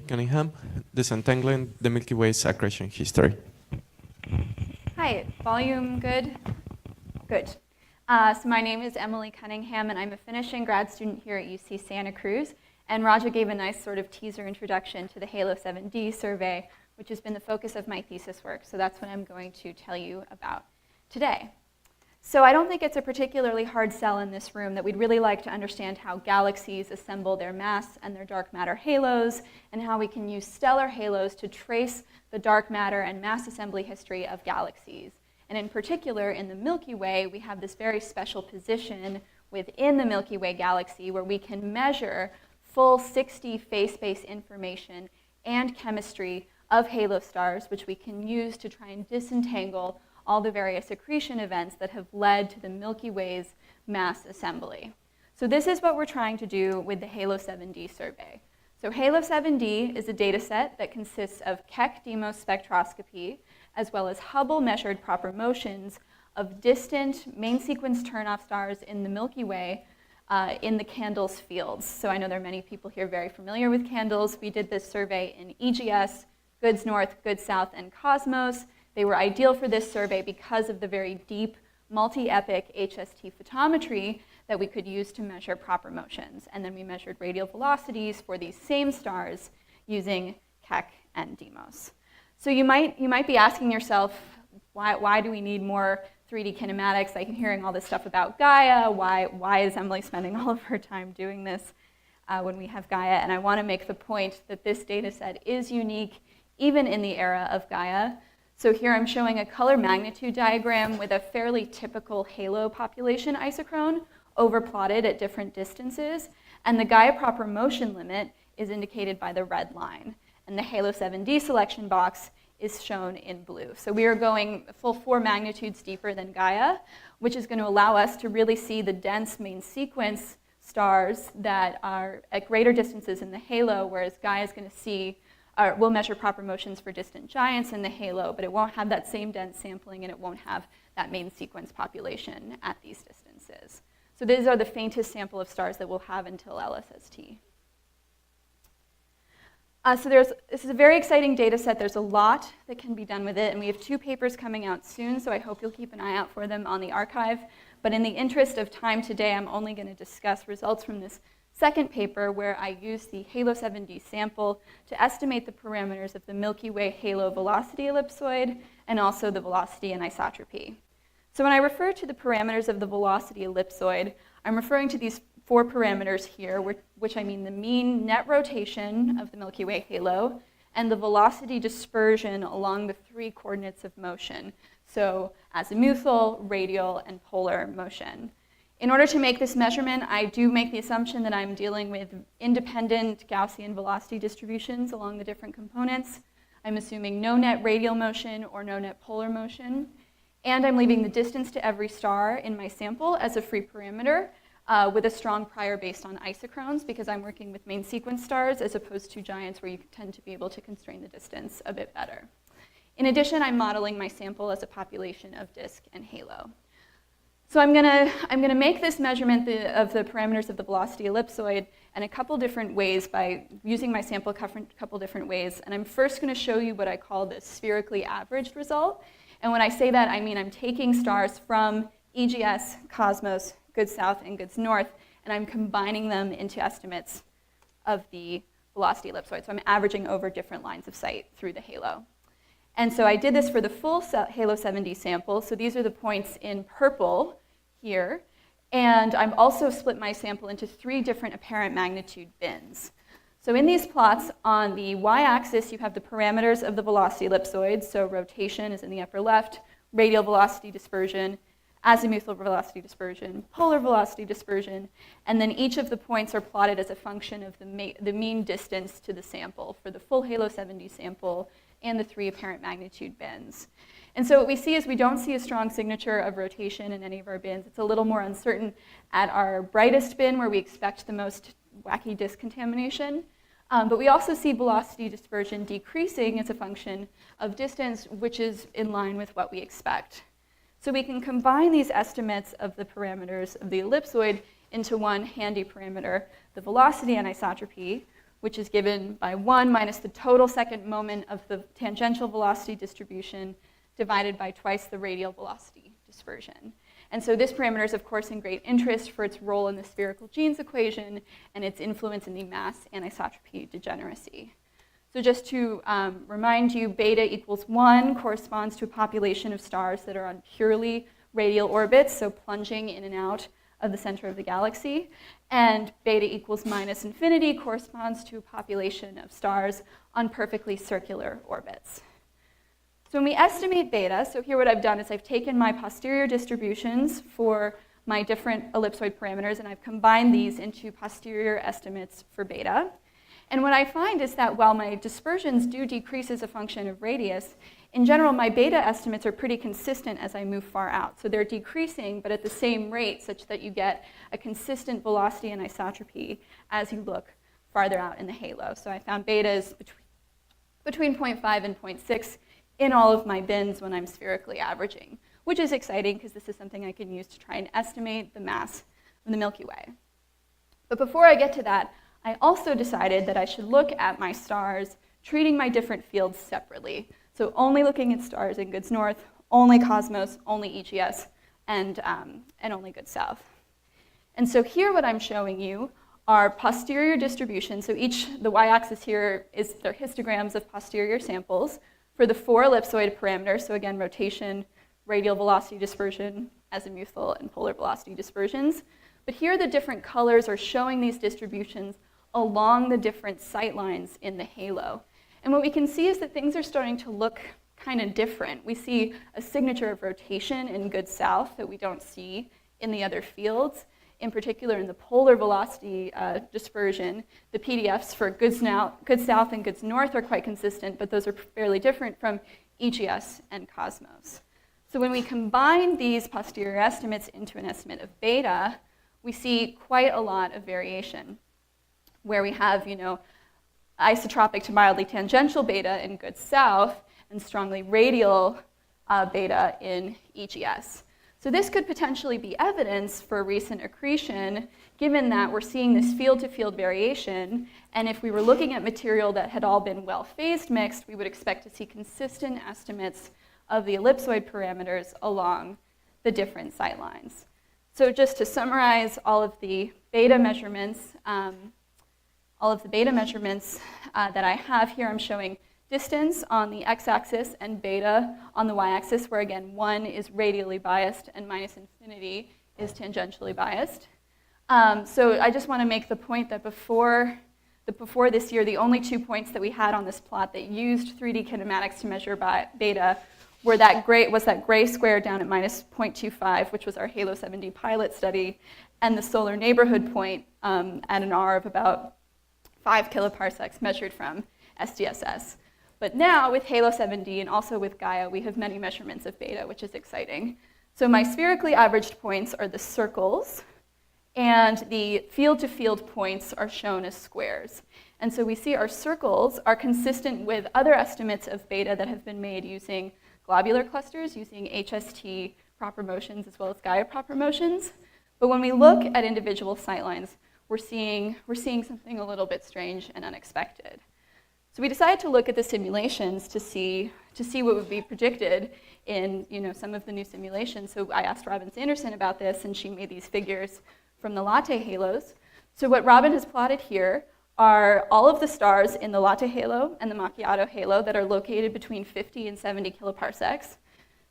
Cunningham, Disentangling the Milky Way's Accretion History. Hi, volume good? Good. So my name is Emily Cunningham, and I'm a finishing grad student here at UC Santa Cruz. And Raja gave a nice sort of teaser introduction to the HALO7D survey, which has been the focus of my thesis work. So that's what I'm going to tell you about today. So I don't think it's a particularly hard sell in this room that we'd really like to understand how galaxies assemble their mass and their dark matter halos, and how we can use stellar halos to trace the dark matter and mass assembly history of galaxies. And in particular, in the Milky Way, we have this very special position within the Milky Way galaxy where we can measure full 60 phase space information and chemistry of halo stars, which we can use to try and disentangle all the various accretion events that have led to the Milky Way's mass assembly. So this is what we're trying to do with the HALO7D survey. So HALO7D is a data set that consists of Keck Deimos spectroscopy, as well as Hubble measured proper motions of distant main sequence turnoff stars in the Milky Way in the CANDLES fields. So I know there are many people here very familiar with CANDLES. We did this survey in EGS, GOODS North, GOODS South, and Cosmos. They were ideal for this survey because of the very deep multi-epoch HST photometry that we could use to measure proper motions. And then we measured radial velocities for these same stars using Keck and Deimos. So you might be asking yourself, why do we need more 3D kinematics? I'm hearing all this stuff about Gaia. Why is Emily spending all of her time doing this when we have Gaia? And I want to make the point that this data set is unique even in the era of Gaia. So here I'm showing a color magnitude diagram with a fairly typical halo population isochrone overplotted at different distances. And the Gaia proper motion limit is indicated by the red line. And the HALO7D selection box is shown in blue. So we are going a full 4 magnitudes deeper than Gaia, which is going to allow us to really see the dense main sequence stars that are at greater distances in the halo, whereas Gaia is going to see we'll measure proper motions for distant giants in the halo, but it won't have that same dense sampling, and it won't have that main sequence population at these distances. So these are the faintest sample of stars that we'll have until LSST. So this is a very exciting data set. There's a lot that can be done with it, and we have 2 papers coming out soon, so I hope you'll keep an eye out for them on the archive. But in the interest of time today, I'm only going to discuss results from this second paper where I used the HALO7D sample to estimate the parameters of the Milky Way halo velocity ellipsoid and also the velocity anisotropy. So when I refer to the parameters of the velocity ellipsoid, I'm referring to these 4 parameters here, which I mean the mean net rotation of the Milky Way halo and the velocity dispersion along the 3 coordinates of motion, so azimuthal, radial, and polar motion. In order to make this measurement, I do make the assumption that I'm dealing with independent Gaussian velocity distributions along the different components. I'm assuming no net radial motion or no net polar motion. And I'm leaving the distance to every star in my sample as a free parameter with a strong prior based on isochrones, because I'm working with main sequence stars as opposed to giants where you tend to be able to constrain the distance a bit better. In addition, I'm modeling my sample as a population of disk and halo. So I'm gonna make this measurement of the parameters of the velocity ellipsoid in a couple different ways by using my sample a couple different ways. And I'm first going to show you what I call the spherically averaged result. And when I say that, I mean I'm taking stars from EGS, Cosmos, GOODS South, and GOODS North, and I'm combining them into estimates of the velocity ellipsoid. So I'm averaging over different lines of sight through the halo. And so I did this for the full HALO7D sample. So these are the points in purple here. And I've also split my sample into 3 different apparent magnitude bins. So in these plots, on the y-axis, you have the parameters of the velocity ellipsoid. So rotation is in the upper left, radial velocity dispersion, azimuthal velocity dispersion, polar velocity dispersion, and then each of the points are plotted as a function of the mean distance to the sample for the full HALO7D sample and the 3 apparent magnitude bins. And so what we see is we don't see a strong signature of rotation in any of our bins. It's a little more uncertain at our brightest bin where we expect the most wacky disk contamination. But we also see velocity dispersion decreasing as a function of distance, which is in line with what we expect. So we can combine these estimates of the parameters of the ellipsoid into one handy parameter, the velocity anisotropy, which is given by 1 minus the total second moment of the tangential velocity distribution divided by twice the radial velocity dispersion. And so this parameter is, of course, in great interest for its role in the spherical Jeans equation and its influence in the mass anisotropy degeneracy. So just to remind you, beta equals 1 corresponds to a population of stars that are on purely radial orbits, so plunging in and out of the center of the galaxy. And beta equals minus infinity corresponds to a population of stars on perfectly circular orbits. So when we estimate beta, so here what I've done is I've taken my posterior distributions for my different ellipsoid parameters, and I've combined these into posterior estimates for beta. And what I find is that while my dispersions do decrease as a function of radius, in general, my beta estimates are pretty consistent as I move far out. So they're decreasing, but at the same rate, such that you get a consistent velocity anisotropy as you look farther out in the halo. So I found betas between 0.5 and 0.6 in all of my bins when I'm spherically averaging, which is exciting because this is something I can use to try and estimate the mass of the Milky Way. But before I get to that, I also decided that I should look at my stars, treating my different fields separately. So only looking at stars in Goods North, only Cosmos, only EGS, and only Goods South. And so here what I'm showing you are posterior distributions. So the y-axis here is their histograms of posterior samples for the 4 ellipsoid parameters. So again, rotation, radial velocity dispersion, azimuthal, and polar velocity dispersions. But here the different colors are showing these distributions along the different sight lines in the halo. And what we can see is that things are starting to look kind of different. We see a signature of rotation in Goods South that we don't see in the other fields. In particular, in the polar velocity dispersion, the PDFs for Goods South and Goods North are quite consistent, but those are fairly different from EGS and Cosmos. So when we combine these posterior estimates into an estimate of beta, we see quite a lot of variation, where we have, isotropic to mildly tangential beta in Goods South and strongly radial beta in EGS. So this could potentially be evidence for recent accretion, given that we're seeing this field-to-field variation, and if we were looking at material that had all been well-phased mixed, we would expect to see consistent estimates of the ellipsoid parameters along the different sight lines. So just to summarize all of the beta measurements, that I have here, I'm showing distance on the x-axis and beta on the y-axis, where again 1 is radially biased and minus infinity is tangentially biased. So I just want to make the point that before this year, the only 2 points that we had on this plot that used 3D kinematics to measure beta were that gray square down at minus 0.25, which was our HALO7D pilot study, and the solar neighborhood point at an R of about 5 kiloparsecs measured from SDSS. But now with HALO7D and also with Gaia, we have many measurements of beta, which is exciting. So my spherically averaged points are the circles, and the field-to-field points are shown as squares. And so we see our circles are consistent with other estimates of beta that have been made using globular clusters, using HST proper motions as well as Gaia proper motions. But when we look at individual sightlines, we're seeing something a little bit strange and unexpected. So we decided to look at the simulations to see what would be predicted in some of the new simulations. So I asked Robin Sanderson about this, and she made these figures from the latte halos. So what Robin has plotted here are all of the stars in the latte halo and the macchiato halo that are located between 50 and 70 kiloparsecs.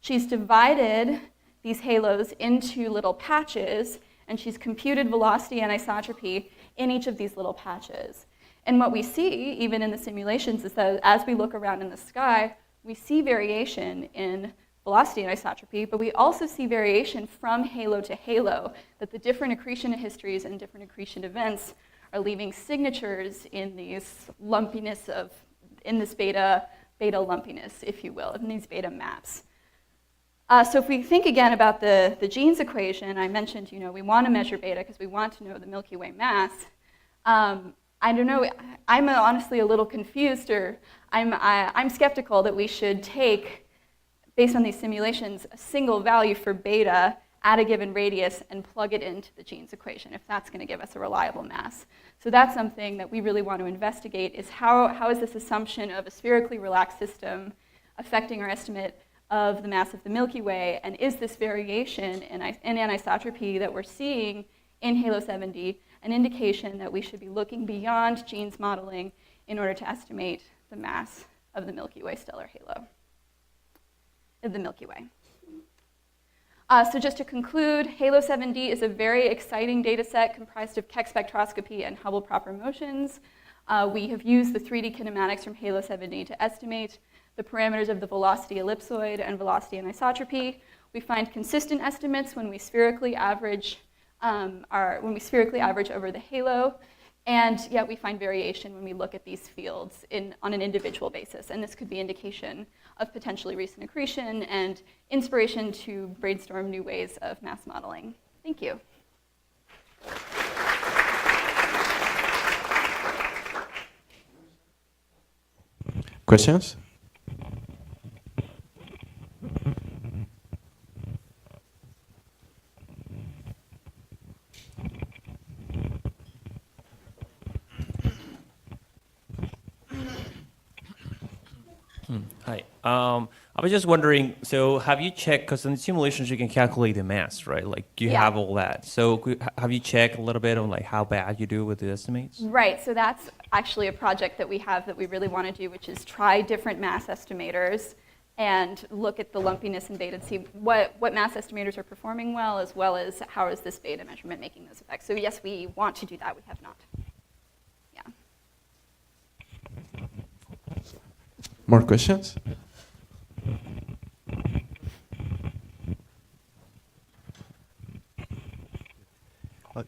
She's divided these halos into little patches, and she's computed velocity anisotropy in each of these little patches. And what we see, even in the simulations, is that as we look around in the sky, we see variation in velocity anisotropy, but we also see variation from halo to halo, that the different accretion histories and different accretion events are leaving signatures in these lumpiness in this beta lumpiness, if you will, in these beta maps. So if we think again about the Jeans equation, I mentioned, we want to measure beta because we want to know the Milky Way mass. I don't know, I'm honestly a little confused, or I'm skeptical that we should take, based on these simulations, a single value for beta at a given radius and plug it into the gene's equation, if that's going to give us a reliable mass. So that's something that we really want to investigate, is how is this assumption of a spherically relaxed system affecting our estimate of the mass of the Milky Way, and is this variation in anisotropy that we're seeing in HALO7D an indication that we should be looking beyond genes modeling in order to estimate the mass of the Milky Way stellar halo, of the Milky Way. So just to conclude, HALO7D is a very exciting data set comprised of Keck spectroscopy and Hubble proper motions. We have used the 3D kinematics from HALO7D to estimate the parameters of the velocity ellipsoid and velocity anisotropy. We find consistent estimates when we spherically average over the halo, and yet we find variation when we look at these fields on an individual basis. And this could be indication of potentially recent accretion and inspiration to brainstorm new ways of mass modeling. Thank you. Questions? Hi. I was just wondering, so have you checked, because in the simulations you can calculate the mass, right? Like you have all that. So have you checked a little bit on like how bad you do with the estimates? Right, so that's actually a project that we have that we really want to do, which is try different mass estimators and look at the lumpiness in beta and see what mass estimators are performing well as how is this beta measurement making those effects. So yes, we want to do that, we have not. Yeah. More questions?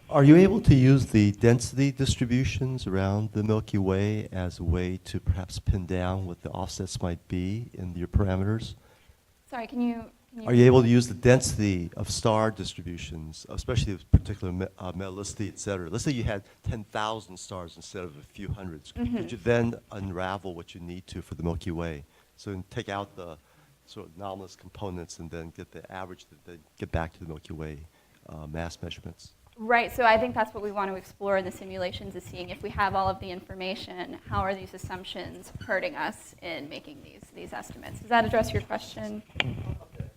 Are you able to use the density distributions around the Milky Way as a way to perhaps pin down what the offsets might be in your parameters? Sorry, can you Are you able to use the density of star distributions, especially with particular metallicity, et cetera? Let's say you had 10,000 stars instead of a few hundreds. Could you then unravel what you need to for the Milky Way? So take out the sort of anomalous components and then get the average to then get back to the Milky Way mass measurements. Right, so I think that's what we want to explore in the simulations, is seeing if we have all of the information, how are these assumptions hurting us in making these estimates? Does that address your question?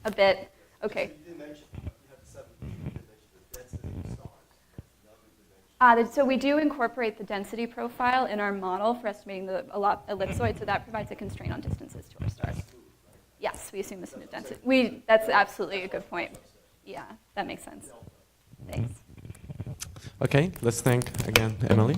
A bit. Okay. You did mention you have the density of stars. So we do incorporate the density profile in our model for estimating the ellipsoid, so that provides a constraint on distances to our stars. Yes, we assume the smooth density. That's absolutely a good point. Yeah, that makes sense. Thanks. Okay, let's thank again Emily.